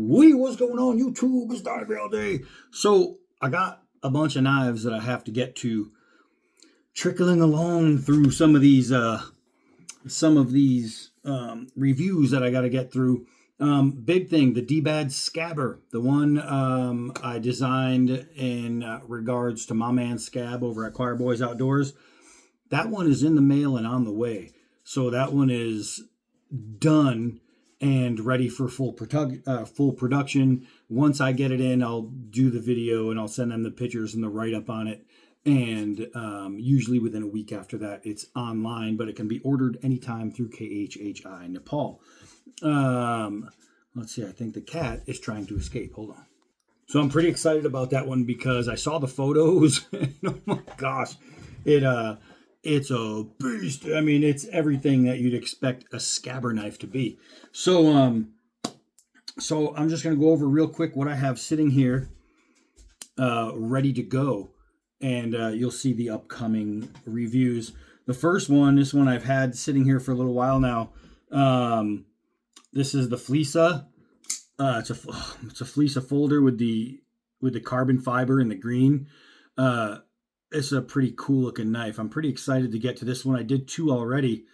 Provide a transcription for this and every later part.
What's going on YouTube? It's Donnie all day. So I got a bunch of knives that I have to get to, trickling along through some of these reviews that I got to get through. Big thing, the D-Bad Scabber, the one I designed in regards to my man Scab over at Choir Boys Outdoors. That one is in the mail and on the way. So that one is done and ready for full production. Once I get it in, I'll do the video and I'll send them the pictures and the write-up on it. And usually within a week after that, it's online, but it can be ordered anytime through KHHI Nepal. Let's see, I think the cat is trying to escape. Hold on. So I'm pretty excited about that one because I saw the photos and oh my gosh, it's a beast. I mean, it's everything that you'd expect a scabber knife to be. So I'm just going to go over real quick what I have sitting here ready to go. And you'll see the upcoming reviews. The first one, this one I've had sitting here for a little while now. This is the Fleesa. It's a Fleesa folder with the carbon fiber and the green. It's a pretty cool looking knife. I'm pretty excited to get to this one. I did two already,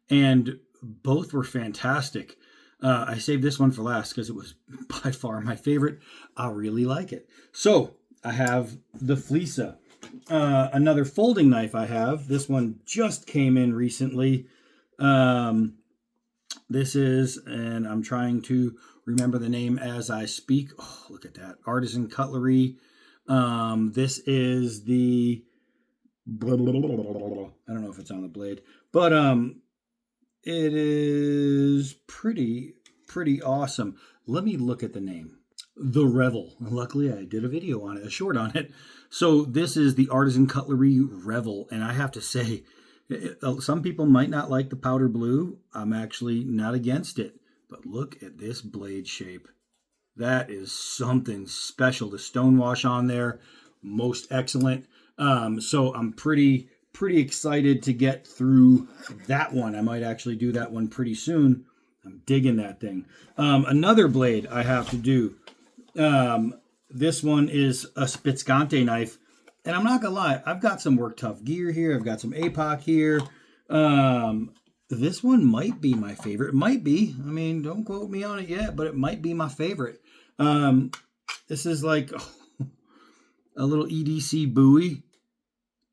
and both were fantastic. I saved this one for last because it was by far my favorite. I really like it. So I have the Fleesa. Another folding knife I have. This one just came in recently. This is, and I'm trying to remember the name as I speak. Oh, look at that. Artisan Cutlery. This is the, I don't know if it's on the blade, but it is pretty awesome. Let me look at the name. The Revel. Luckily, I did a video on it, a short on it. So this is the Artisan Cutlery Revel, and I have to say, some people might not like the powder blue. I'm actually not against it, but look at this blade shape. That is something special. The stonewash on there, most excellent. So I'm pretty excited to get through that one. I might actually do that one pretty soon. I'm digging that thing. Another blade I have to do. This one is a Spitzgante knife. And I'm not going to lie, I've got some Work Tuff gear here. I've got some Apoc here. This one might be my favorite. It might be. I mean, don't quote me on it yet, but it might be my favorite. This is like a little EDC buoy.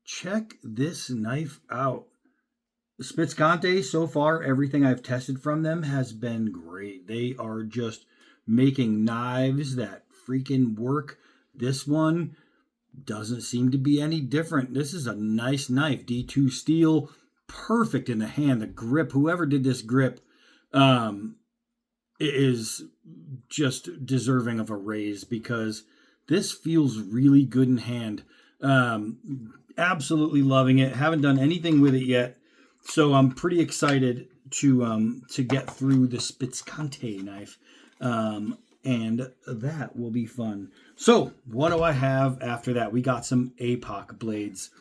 Check this knife out. Spitzgante, so far, everything I've tested from them has been great. They are just making knives that freaking work. This one doesn't seem to be any different. This is a nice knife. D2 steel, perfect in the hand. The grip, whoever did this grip, is just deserving of a raise because this feels really good in hand. Absolutely loving it. Haven't done anything with it yet, so I'm pretty excited to get through the Spitzgante knife. And that will be fun. So, what do I have after that? We got some Apoc blades.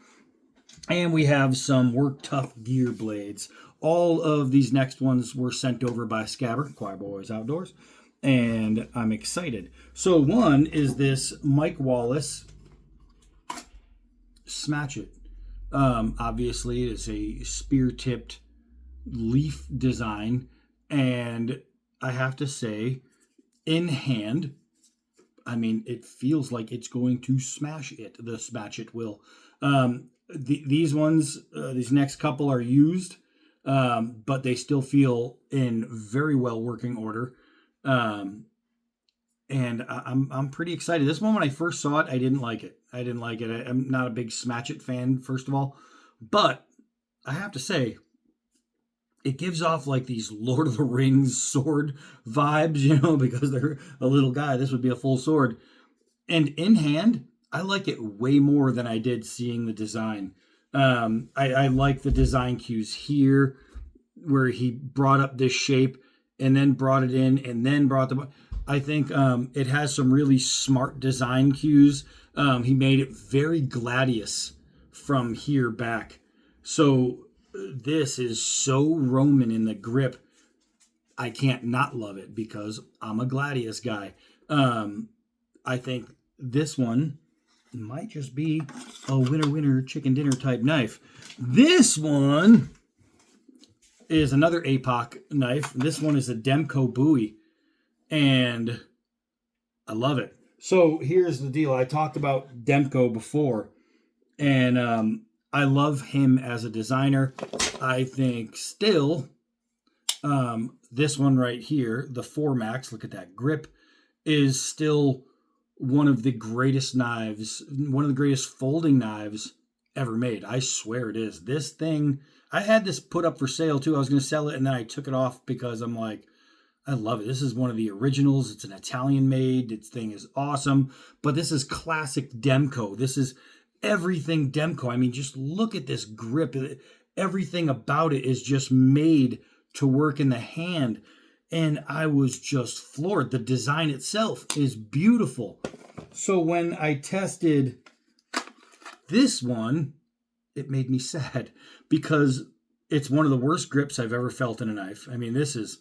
And we have some Work Tuff gear blades. All of these next ones were sent over by Scabber, Choir Boys Outdoors. And I'm excited. So, one is this Mike Wallace Smatchet. Obviously, it is a spear-tipped leaf design. And I have to say, in hand, I mean, it feels like it's going to smash it. The Smatchet will. These ones, these next couple are used, but they still feel in very well working order. And I'm pretty excited. This one, when I first saw it, I didn't like it. I'm not a big Smatchet fan, first of all, but I have to say, it gives off like these Lord of the Rings sword vibes, because they're a little guy. This would be a full sword. And in hand, I like it way more than I did seeing the design. I like the design cues here where he brought up this shape and then brought it in and then brought the... I think it has some really smart design cues. He made it very gladius from here back. So... this is so Roman in the grip. I can't not love it because I'm a Gladius guy. I think this one might just be a winner chicken dinner type knife. This one is another Apoc knife. This one is a Demko Bowie, and I love it. So here's the deal. I talked about Demko before, and I love him as a designer. I think still this one right here, the 4 Max, look at that grip, is still one of the greatest knives, one of the greatest folding knives ever made. I swear it is. This thing, I had this put up for sale too. I was going to sell it, and then I took it off because I'm like, I love it. This is one of the originals. It's an Italian made. This thing is awesome. But this is classic Demko. This is everything Demko. I mean, just look at this grip. Everything about it is just made to work in the hand. And I was just floored. The design itself is beautiful. So when I tested this one, it made me sad because it's one of the worst grips I've ever felt in a knife. I mean, this is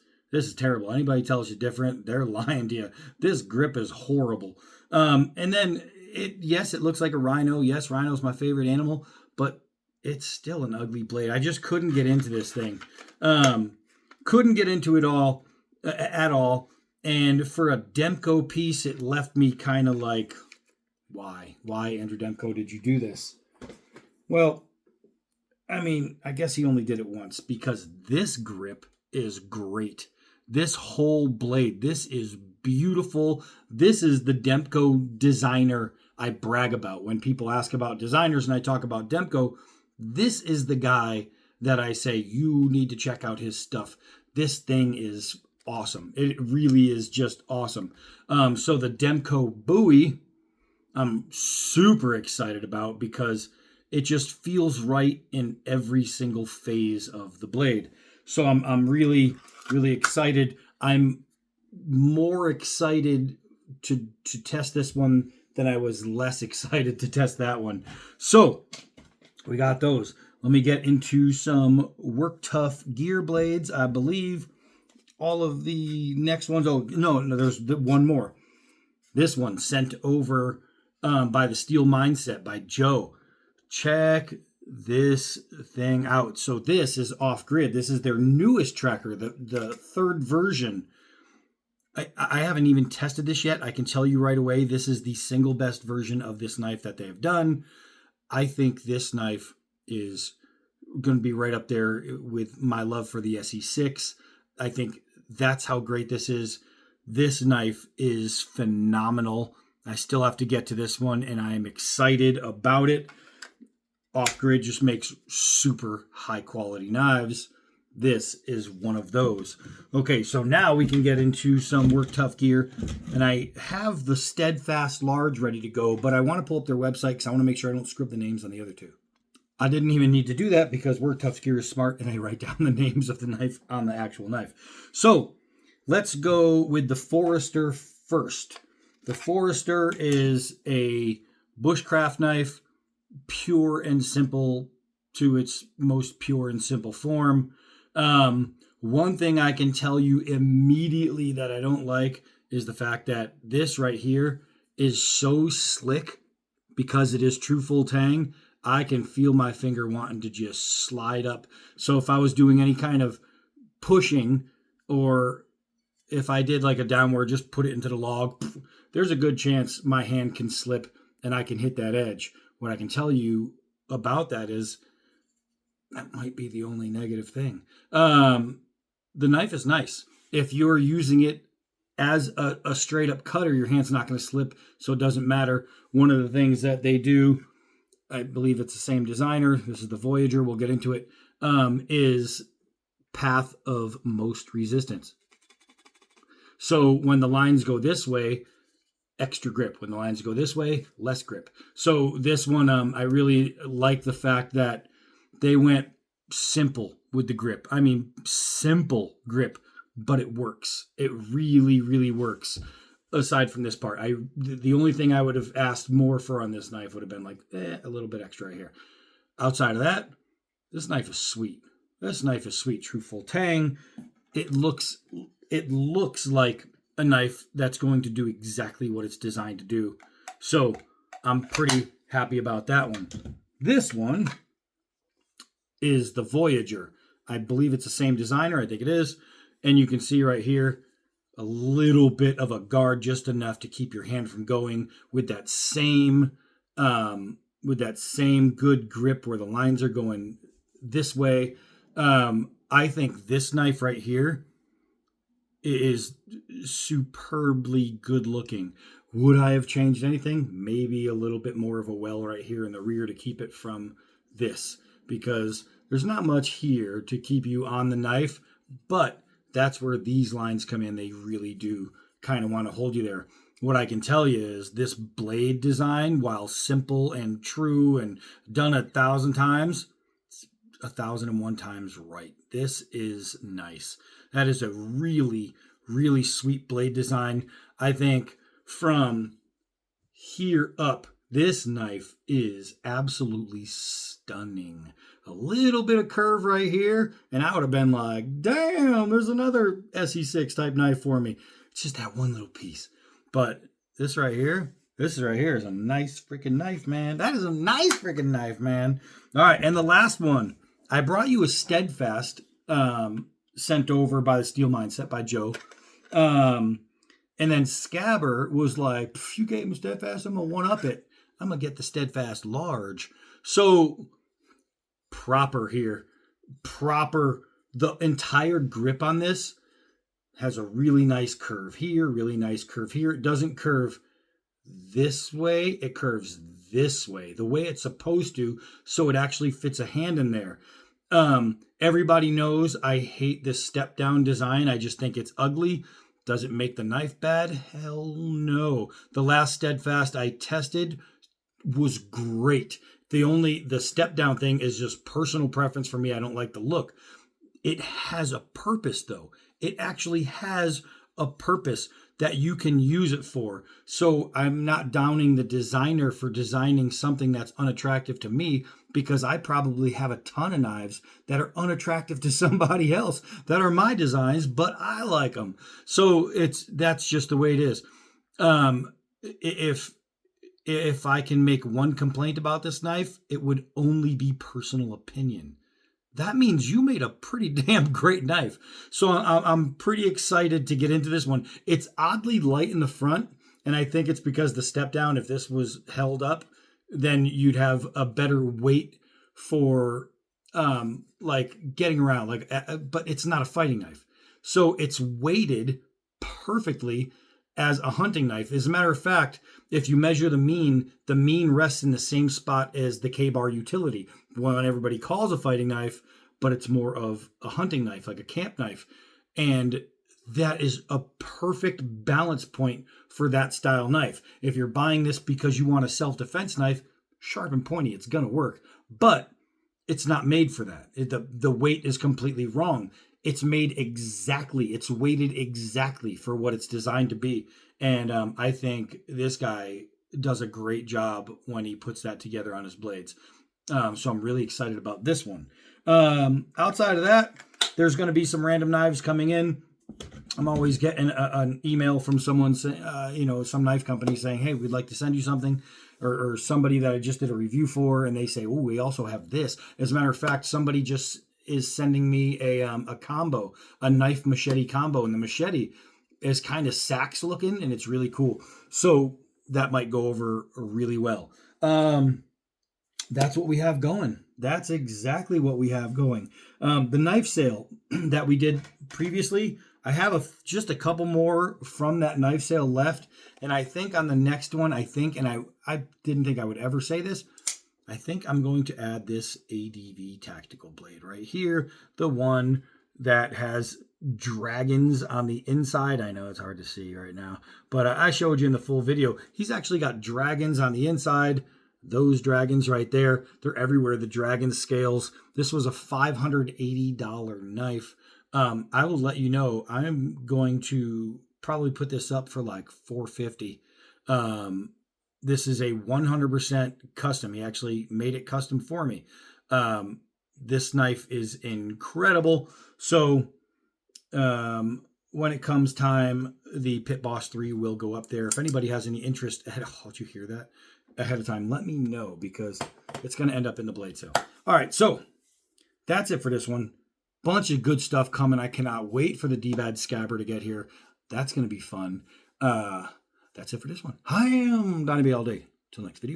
terrible. Anybody tells you different, they're lying to you. This grip is horrible. And then yes, it looks like a rhino. Yes, rhino's my favorite animal, but it's still an ugly blade. I just couldn't get into this thing. Couldn't get into it at all. And for a Demko piece, it left me kind of like, why? Why, Andrew Demko, did you do this? Well, I mean, I guess he only did it once because this grip is great. This whole blade, this is beautiful. This is the Demko designer I brag about. When people ask about designers and I talk about Demko, this is the guy that I say, you need to check out his stuff. This thing is awesome. It really is just awesome. So the Demko Bowie, I'm super excited about because it just feels right in every single phase of the blade. So I'm really, really excited. I'm more excited to test this one than I was less excited to test that one. So we got those. Let me get into some Work Tuff gear blades. I believe all of the next ones. Oh, no, there's one more. This one sent over by the Steel Mindset by Joe. Check this thing out. So this is off grid. This is their newest tracker, the third version. I haven't even tested this yet. I can tell you right away, this is the single best version of this knife that they've done. I think this knife is going to be right up there with my love for the SE6. I think that's how great this is. This knife is phenomenal. I still have to get to this one, and I am excited about it. Off-grid just makes super high-quality knives. This is one of those. Okay, so now we can get into some Work Tuff gear. And I have the Steadfast Large ready to go, but I want to pull up their website because I want to make sure I don't screw up the names on the other two. I didn't even need to do that because Work Tuff gear is smart and I write down the names of the knife on the actual knife. So let's go with the Forester first. The Forester is a bushcraft knife, pure and simple to its most pure and simple form. One thing I can tell you immediately that I don't like is the fact that this right here is so slick because it is true full tang. I can feel my finger wanting to just slide up. So if I was doing any kind of pushing, or if I did like a downward, just put it into the log, there's a good chance my hand can slip and I can hit that edge. What I can tell you about that is that might be the only negative thing. The knife is nice. If you're using it as a straight up cutter, your hand's not going to slip, so it doesn't matter. One of the things that they do, I believe it's the same designer, this is the Voyager, we'll get into it, is path of most resistance. So when the lines go this way, extra grip. When the lines go this way, less grip. So this one, I really like the fact that they went simple with the grip. I mean, simple grip, but it works. It really, really works. Aside from this part, the only thing I would have asked more for on this knife would have been like a little bit extra right here. Outside of that, this knife is sweet. This knife is sweet. True full tang. it looks like a knife that's going to do exactly what it's designed to do. So I'm pretty happy about that one. This one is the Voyager. I believe it's the same designer. I think it is. And you can see right here a little bit of a guard, just enough to keep your hand from going, with that same good grip where the lines are going this way. I think this knife right here is superbly good looking. Would I have changed anything? Maybe a little bit more of a well right here in the rear to keep it from this, because there's not much here to keep you on the knife, but that's where these lines come in. They really do kind of want to hold you there. What I can tell you is this blade design, while simple and true and done 1,000 times, 1,001 times right. This is nice. That is a really, really sweet blade design. I think from here up, this knife is absolutely stunning. A little bit of curve right here, and I would have been like, damn, there's another SE6 type knife for me. It's just that one little piece. But this right here is a nice freaking knife, man. That is a nice freaking knife, man. All right, and the last one. I brought you a Steadfast sent over by the Steel Mine, set by Joe. And then Scabber was like, you gave him a Steadfast, I'm going to one-up it. I'm going to get the Steadfast large. So proper here. Proper. The entire grip on this has a really nice curve here, really nice curve here. It doesn't curve this way. It curves this way, the way it's supposed to, so it actually fits a hand in there. Everybody knows I hate this step down design. I just think it's ugly. Does it make the knife bad? Hell no. The last Steadfast I tested was great. The step down thing is just personal preference for me. I don't like the look. It has a purpose though. It actually has a purpose that you can use it for. So I'm not downing the designer for designing something that's unattractive to me, because I probably have a ton of knives that are unattractive to somebody else that are my designs, but I like them. So that's just the way it is. If I can make one complaint about this knife, it would only be personal opinion. That means you made a pretty damn great knife. So I'm pretty excited to get into this one. It's oddly light in the front, and I think it's because the step down, if this was held up, then you'd have a better weight for like getting around. But it's not a fighting knife. So it's weighted perfectly as a hunting knife. As a matter of fact, if you measure the mean rests in the same spot as the K-bar utility, one everybody calls a fighting knife, but it's more of a hunting knife, like a camp knife. And that is a perfect balance point for that style knife. If you're buying this because you want a self-defense knife, sharp and pointy, it's going to work. But it's not made for that. The weight is completely wrong. It's weighted exactly for what it's designed to be. And I think this guy does a great job when he puts that together on his blades. So I'm really excited about this one. Outside of that, there's going to be some random knives coming in. I'm always getting an email from someone, some knife company saying, hey, we'd like to send you something. Or somebody that I just did a review for, and they say, oh, we also have this. As a matter of fact, somebody just is sending me a combo, a knife machete combo, and the machete is kind of sax looking, and it's really cool. So that might go over really well. That's what we have going. That's exactly what we have going. The knife sale that we did previously, I have just a couple more from that knife sale left. And I think on the next one, I didn't think I would ever say this, I think I'm going to add this ADV tactical blade right here. The one that has dragons on the inside. I know it's hard to see right now, but I showed you in the full video. He's actually got dragons on the inside. Those dragons right there, they're everywhere. The dragon scales. This was a $580 knife. I will let you know, I'm going to probably put this up for like $450. This is a 100% custom. He actually made it custom for me. This knife is incredible. So when it comes time, the Pit Boss 3 will go up there. If anybody has any interest, did you hear that? Ahead of time, let me know, because it's going to end up in the blade sale. All right, so that's it for this one. Bunch of good stuff coming. I cannot wait for the D-Bad Scabber to get here. That's going to be fun. That's it for this one. I am Donnie B all day. Till next video.